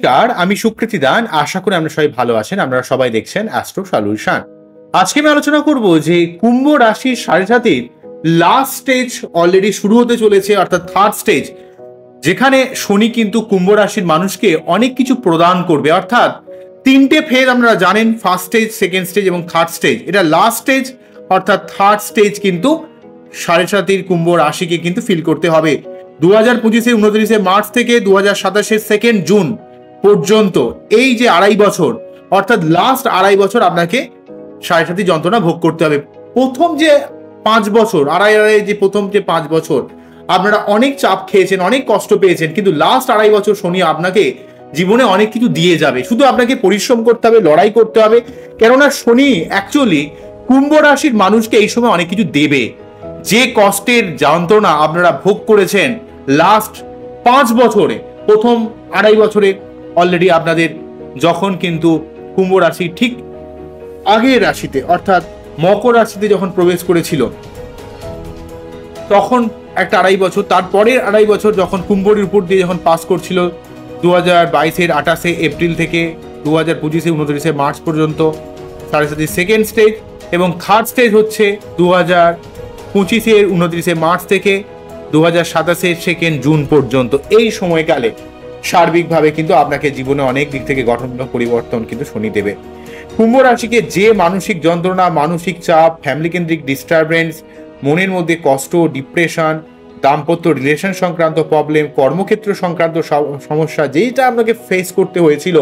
নমস্কার, আমি সুকৃতি দান। আশা করি আমরা সবাই ভালো আছেন। আপনারা সবাই দেখছেন অ্যাস্ট্রো সলিউশন। আজকে আমি আলোচনা করব যে কুম্ভ রাশির সাড়ে সাতির লাস্ট স্টেজ অলরেডি শুরু হতে চলেছে, অর্থাৎ থার্ড স্টেজ, যেখানে শনি কিন্তু কুম্ভ রাশির মানুষকে অনেক কিছু প্রদান করবে। অর্থাৎ তিনটে ফেজ আপনারা জানেন, ফার্স্ট স্টেজ, সেকেন্ড স্টেজ এবং থার্ড স্টেজ। এটা লাস্ট স্টেজ, অর্থাৎ থার্ড স্টেজ কিন্তু সাড়ে সাতির কুম্ভ রাশিকে কিন্তু ফিল করতে হবে 2025-এর 29শে মার্চ থেকে 2027-এর 2 জুন পর্যন্ত। এই যে আড়াই বছর, অর্থাৎ লাস্ট আড়াই বছর আপনাকে সাড়ে সাতি যন্ত্রণা ভোগ করতে হবে। প্রথম যে 5 বছর, আড়াই যে প্রথম যে 5 বছর আপনারা অনেক চাপ খেয়েছেন, অনেক কষ্ট পেয়েছেন, কিন্তু লাস্ট আড়াই বছর শনি আপনাকে জীবনে অনেক কিছু দিয়ে যাবে। শুধু আপনাকে পরিশ্রম করতে হবে, লড়াই করতে হবে, কেননা শনি অ্যাকচুয়ালি কুম্ভ রাশির মানুষকে এই সময় অনেক কিছু দেবে। যে কষ্টের যন্ত্রণা আপনারা ভোগ করেছেন লাস্ট 5 বছরে, প্রথম আড়াই বছরে অলরেডি আপনাদের যখন কিন্তু কুম্ভ রাশি ঠিক আগের রাশিতে অর্থাৎ মকর রাশিতে যখন প্রবেশ করেছিল, তখন একটা আড়াই বছর, তারপরের আড়াই বছর যখন কুম্ভের উপর দিয়ে যখন পাস করছিল 2022-এর 28শে এপ্রিল থেকে 2025-এর 29শে মার্চ পর্যন্ত সাড়ে সাতি সেকেন্ড স্টেজ, এবং থার্ড স্টেজ হচ্ছে 2025-এর 29শে মার্চ থেকে 2027-এর 2 জুন পর্যন্ত। এই সময়কালে সার্বিকভাবে কিন্তু আপনাকে জীবনে অনেক দিক থেকে গঠনমূলক পরিবর্তন কিন্তু শনি দেবে। কুম্ভ রাশিকে যে মানসিক যন্ত্রণা, মানসিক চাপ, ফ্যামিলি কেন্দ্রিক ডিস্টারবেন্স, মনের মধ্যে কষ্ট, ডিপ্রেশন, দাম্পত্য রিলেশন সংক্রান্ত প্রবলেম, কর্মক্ষেত্র সংক্রান্ত সমস্যা যেটা আপনাকে ফেস করতে হয়েছিল,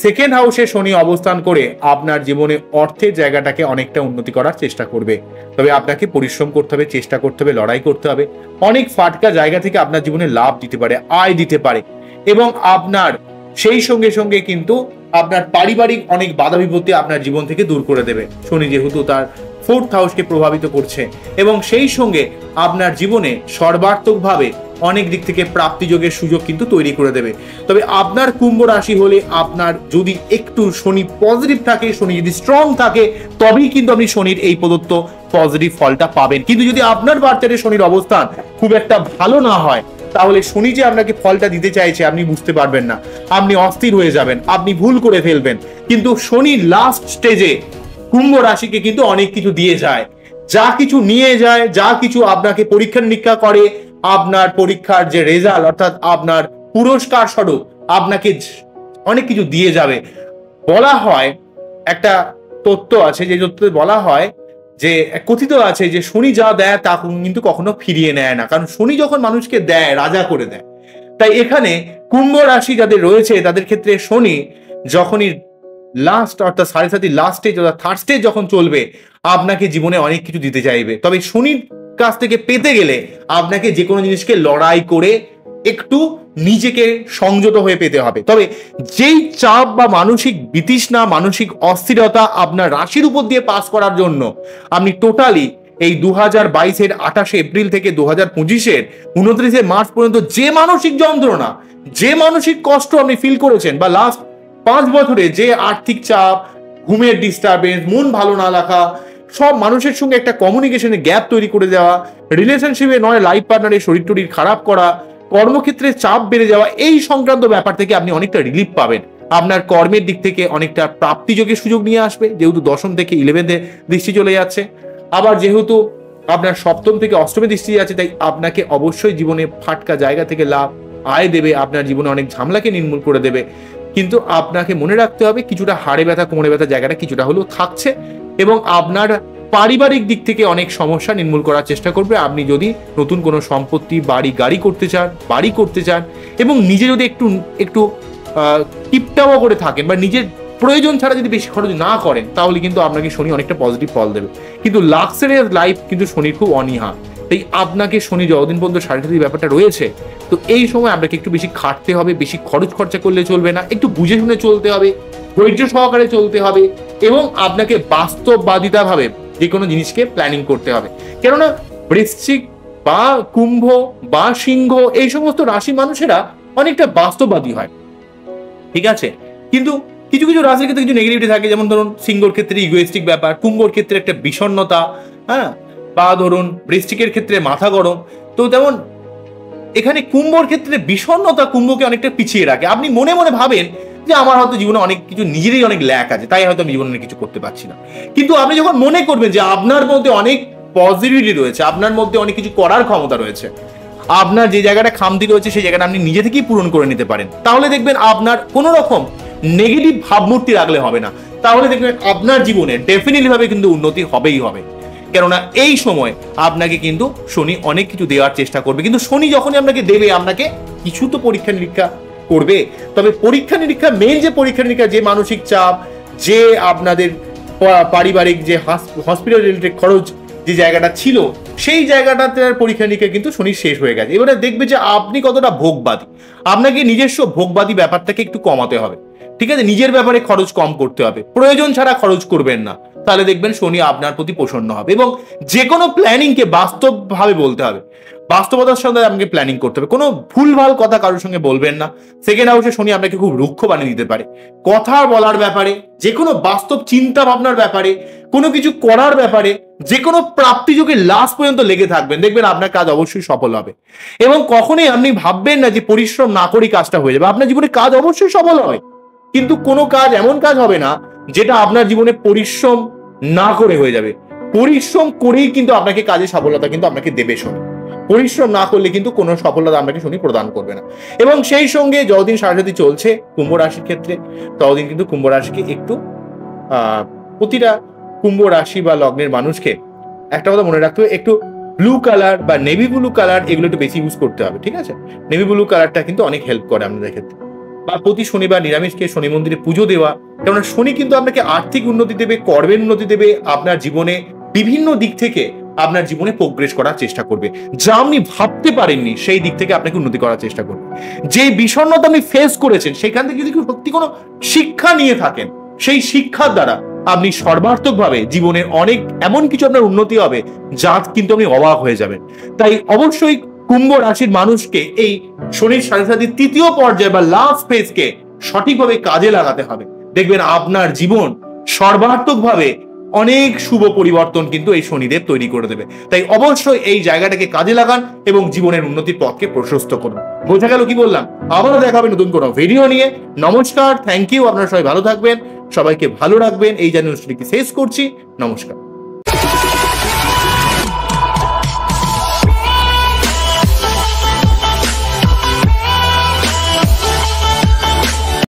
সেকেন্ড হাউসে শনি অবস্থান করে আপনার জীবনে অর্থের জায়গাটাকে অনেকটা উন্নতি করার চেষ্টা করবে। তবে আপনাকে পরিশ্রম করতে হবে, চেষ্টা করতে হবে, লড়াই করতে হবে। অনেক ফাটকা জায়গা থেকে আপনার জীবনে লাভ দিতে পারে, আয় দিতে পারে, এবং আপনার সেই সঙ্গে সঙ্গে কিন্তু আপনার পারিবারিক অনেক বাধা বিপত্তি আপনার জীবন থেকে দূর করে দেবে। শনি যেহেতু তার 4th হাউসকে প্রভাবিত করছে, এবং সেই সঙ্গে আপনার জীবনে সর্বাত্মকভাবে অনেক দিক থেকে প্রাপ্তিযোগের সুযোগ কিন্তু তৈরি করে দেবে। তবে আপনার কুম্ভ রাশি হলে আপনার যদি একটু শনি পজিটিভ থাকে, শনি যদি স্ট্রং থাকে, তবেই কিন্তু আপনি শনির এই প্রদত্ত পজিটিভ ফলটা পাবেন। কিন্তু যদি আপনার বার্তারে শনির অবস্থান খুব একটা ভালো না হয়, তাহলে শনি যে আপনাকে ফলটা দিতে চাইছে আপনি বুঝতে পারবেন না, আপনি অস্থির হয়ে যাবেন, আপনি ভুল করে ফেলবেন। কিন্তু শনি লাস্ট স্টেজে কুম্ভ রাশিকে কিন্তু অনেক কিছু দিয়ে যায়, যা কিছু নিয়ে যায়, যা কিছু আপনাকে পরীক্ষা নিরীক্ষা করে, আপনার পরীক্ষার যে রেজাল্ট অর্থাৎ আপনার পুরস্কার স্বরূপ আপনাকে অনেক কিছু দিয়ে যাবে। বলা হয়, একটা তত্ত্ব আছে, যে তত্ত্বে বলা হয় যে কথিত আছে যে শনি যা দেয় তা কিন্তু কখনো ফিরিয়ে নেয় না, কারণ শনি যখন মানুষকে দেয় রাজা করে দেয়। তাই এখানে কুম্ভ রাশি যাদের রয়েছে তাদের ক্ষেত্রে শনি যখনই লাস্ট অর্থাৎ সাড়ে সাতি লাস্ট স্টেজ অর্থাৎ থার্ড স্টেজ যখন চলবে, আপনাকে জীবনে অনেক কিছু দিতে চাইবে। তবে শনির কাছ থেকে পেতে গেলে আপনাকে যে কোনো জিনিসকে লড়াই করে একটু নিজেকে সংযত হয়ে পেতে হবে। তবে যেই চাপ বা মানসিক বিতৃষ্ণা, মানসিক অস্থিরতা আপনার রাশির উপর দিয়ে পাস করার জন্য আপনি টোটালি এই 2022-এর 28শে এপ্রিল থেকে 2025-এর 29শে মার্চ পর্যন্ত যে মানসিক যন্ত্রণা, যে মানসিক কষ্ট আপনি ফিল করেছেন, বা লাস্ট 5 বছরে যে আর্থিক চাপ, ঘুমের ডিস্টারবেন্স, মন ভালো না রাখা, সব মানুষের সঙ্গে একটা কমিউনিকেশনের গ্যাপ তৈরি করে দেওয়া, রিলেশনশিপে নয় লাইফ পার্টনারের শরীর টরীর খারাপ করা, কর্মক্ষেত্রে চাপ বেড়ে যাওয়া, এই সংক্রান্ত ব্যাপার থেকে আপনি অনেকটা রিলিফ পাবেন। আপনার কর্মের দিক থেকে অনেকটা প্রাপ্তিযোগের সুযোগ নিয়ে আসবে, যেহেতু 10ম থেকে 11-এ দৃষ্টি চলে যাচ্ছে। আবার যেহেতু আপনার 7ম থেকে 8মে দৃষ্টি যাচ্ছে, তাই আপনাকে অবশ্যই জীবনে ফাটকা জায়গা থেকে লাভ, আয় দেবে, আপনার জীবনে অনেক ঝামেলাকে নির্মূল করে দেবে। কিন্তু আপনাকে মনে রাখতে হবে, কিছুটা হাড়ে ব্যথা, কোমরে ব্যথা জায়গাটা কিছুটা হলেও থাকছে, এবং আপনার পারিবারিক দিক থেকে অনেক সমস্যা নির্মূল করার চেষ্টা করবে। আপনি যদি নতুন কোনো সম্পত্তি, বাড়ি গাড়ি করতে চান, এবং নিজে যদি একটু একটু টিপটাও করে থাকেন, বা নিজের প্রয়োজন ছাড়া যদি বেশি খরচ না করেন, তাহলে কিন্তু আপনাকে শনি অনেকটা পজিটিভ ফল দেবে। কিন্তু লাক্সারিয়াস লাইফ কিন্তু শনির খুব অনীহা। তাই আপনাকে শনি যতদিন পর্যন্ত সাড়ে সাতি ব্যাপারটা রয়েছে, তো এই সময় আপনাকে একটু বেশি খাটতে হবে, বেশি খরচ খরচা করলে চলবে না, একটু বুঝে শুনে চলতে হবে, ধৈর্য সহকারে চলতে হবে, এবং আপনাকে বাস্তববাদিতা ভাবে যে কোনো জিনিসকে প্ল্যানিং করতে হবে। কেননা বৃশ্চিক বা কুম্ভ বা সিংহ এই সমস্ত রাশি মানুষেরা অনেকটা বাস্তববাদী হয়, ঠিক আছে, কিন্তু কিছু কিছু রাশির ক্ষেত্রে কিছু নেগেটিভিটি থাকে। যেমন ধরুন সিংহর ক্ষেত্রে ইগোয়েস্টিক ব্যাপার, কুম্ভর ক্ষেত্রে একটা বিষণ্ণতা, হ্যাঁ, বা ধরুন বৃশ্চিকের ক্ষেত্রে মাথা গরম। তো তেমন এখানে কুম্ভর ক্ষেত্রে বিষণ্ণতা কুম্ভকে অনেকটা পিছিয়ে রাখে। আপনি মনে মনে ভাবেন যে আমার হয়তো জীবনে অনেক কিছু নিজেরই অনেক ল্যাক আছে, তাই হয়তো আমি জীবনে কিছু করতে পারছি না। কিন্তু আপনি যখন মনে করবেন যে আপনার মধ্যে অনেক পজিটিভিটি রয়েছে, আপনার মধ্যে অনেক কিছু করার ক্ষমতা রয়েছে, আপনার যে জায়গাটা খামতি রয়েছে সেই জায়গাটা আপনি নিজে থেকেই পূরণ করে নিতে পারেন, তাহলে দেখবেন আপনার কোনো রকম নেগেটিভ ভাবমূর্তি রাখলে হবে না। তাহলে দেখবেন আপনার জীবনে ডেফিনেটলি ভাবে কিন্তু উন্নতি হবেই হবে। কেননা এই সময় আপনাকে কিন্তু শনি অনেক কিছু দেওয়ার চেষ্টা করবে, কিন্তু শনি যখনই আপনাকে দেবে আপনাকে কিছু তো পরীক্ষা নিরীক্ষা করবে। তবে পরীক্ষা নিরীক্ষা, মেন যে পরীক্ষা নিরীক্ষা, যে মানসিক চাপ, যে আপনাদের পারিবারিক যে হসপিটাল রিলেটেড খরচ যে জায়গাটা ছিল, সেই জায়গাটাতে পরীক্ষা নিরীক্ষা কিন্তু শনি শেষ হয়ে গেছে। এবারে দেখবে যে আপনি কতটা ভোগবাদী, আপনাকে নিজস্ব ভোগবাদী ব্যাপারটাকে একটু কমাতে হবে, ঠিক আছে? নিজের ব্যাপারে খরচ কম করতে হবে, প্রয়োজন ছাড়া খরচ করবেন না, তাহলে দেখবেন শনি আপনার প্রতি প্রসন্ন হবে। এবং যে কোনো প্ল্যানিংকে বাস্তবভাবে বলতে হবে, বাস্তবতার সঙ্গে আপনাকে প্ল্যানিং করতে হবে। কোনো ভুলভাল কথা কারোর সঙ্গে বলবেন না। সেকেন্ড হাউসে শনি আপনাকে খুব রুক্ষ বানিয়ে দিতে পারে কথা বলার ব্যাপারে, যে কোনো বাস্তব চিন্তা ভাবনার ব্যাপারে, কোনো কিছু করার ব্যাপারে, যে কোনো প্রাপ্তি যোগে লাস্ট পর্যন্ত লেগে থাকবেন, দেখবেন আপনার কাজ অবশ্যই সফল হবে। এবং কখনোই আপনি ভাববেন না যে পরিশ্রম না করেই কাজটা হয়ে যাবে। আপনার জীবনে কাজ অবশ্যই সফল হয়, কিন্তু কোনো কাজ এমন কাজ হবে না যেটা আপনার জীবনে পরিশ্রম না করে হয়ে যাবে। পরিশ্রম করেই কিন্তু আপনাকে কাজে সফলতা কিন্তু আপনাকে দেবে শনি। পরিশ্রম না করলে কিন্তু কোনো সফলতা আপনাকে শনি প্রদান করবে না। এবং সেই সঙ্গে যতদিন সাড়ে চলছে কুম্ভ রাশির ক্ষেত্রে, ততদিন কিন্তু কুম্ভ রাশিকে একটু প্রতিটা কুম্ভ রাশি বা লগ্নের মানুষকে একটা কথা মনে রাখতে হবে, একটু ব্লু কালার বা নেভি ব্লু কালার এগুলো একটু বেশি ইউজ করতে হবে, ঠিক আছে? নেভি ব্লু কালারটা কিন্তু অনেক হেল্প করে আপনাদের ক্ষেত্রে। বা প্রতি শনিবার নিরামিষ খেয়ে শনি মন্দিরে পুজো দেওয়া, কেননা শনি কিন্তু আপনাকে আর্থিক উন্নতি দেবে, কর্মের উন্নতি দেবে, আপনার জীবনে বিভিন্ন দিক থেকে আপনার জীবনে প্রোগ্রেস করার চেষ্টা করবে। যা আপনি ভাবতে পারেননি সেই দিক থেকে আপনাকে উন্নতি করার চেষ্টা করবে। যে বিষণ্ণতা আপনি ফেস করেছেন সেখান থেকে যদি সত্যি কোনো শিক্ষা নিয়ে থাকেন, সেই শিক্ষার দ্বারা আপনি সর্বার্থকভাবে জীবনের অনেক এমন কিছু আপনার উন্নতি হবে যা কিন্তু আপনি অবাক হয়ে যাবেন। তাই অবশ্যই কুম্ভ রাশির মানুষকে এই শনির সাড়ে তৃতীয় পর্যায়ে বা লাস্ট ফেজকে সঠিকভাবে কাজে লাগাতে হবে। দেখবেন আপনার জীবন সর্বার্থকভাবে অনেক শুভ পরিবর্তন কিন্তু এই শনিদেব তৈরি করে দেবে। তাই অবশ্যই এই জায়গাটাকে কাজে লাগান এবং জীবনের উন্নতির পথকে প্রশস্ত করুন। বোঝা গেল কি বললাম? আবারও দেখা হবে নতুন কোনো ভিডিও নিয়ে। নমস্কার, থ্যাংক ইউ। আপনারা সবাই ভালো থাকবেন, সবাইকে ভালো রাখবেন, এই জানিয়ে অনুষ্ঠানটি শেষ করছি। নমস্কার।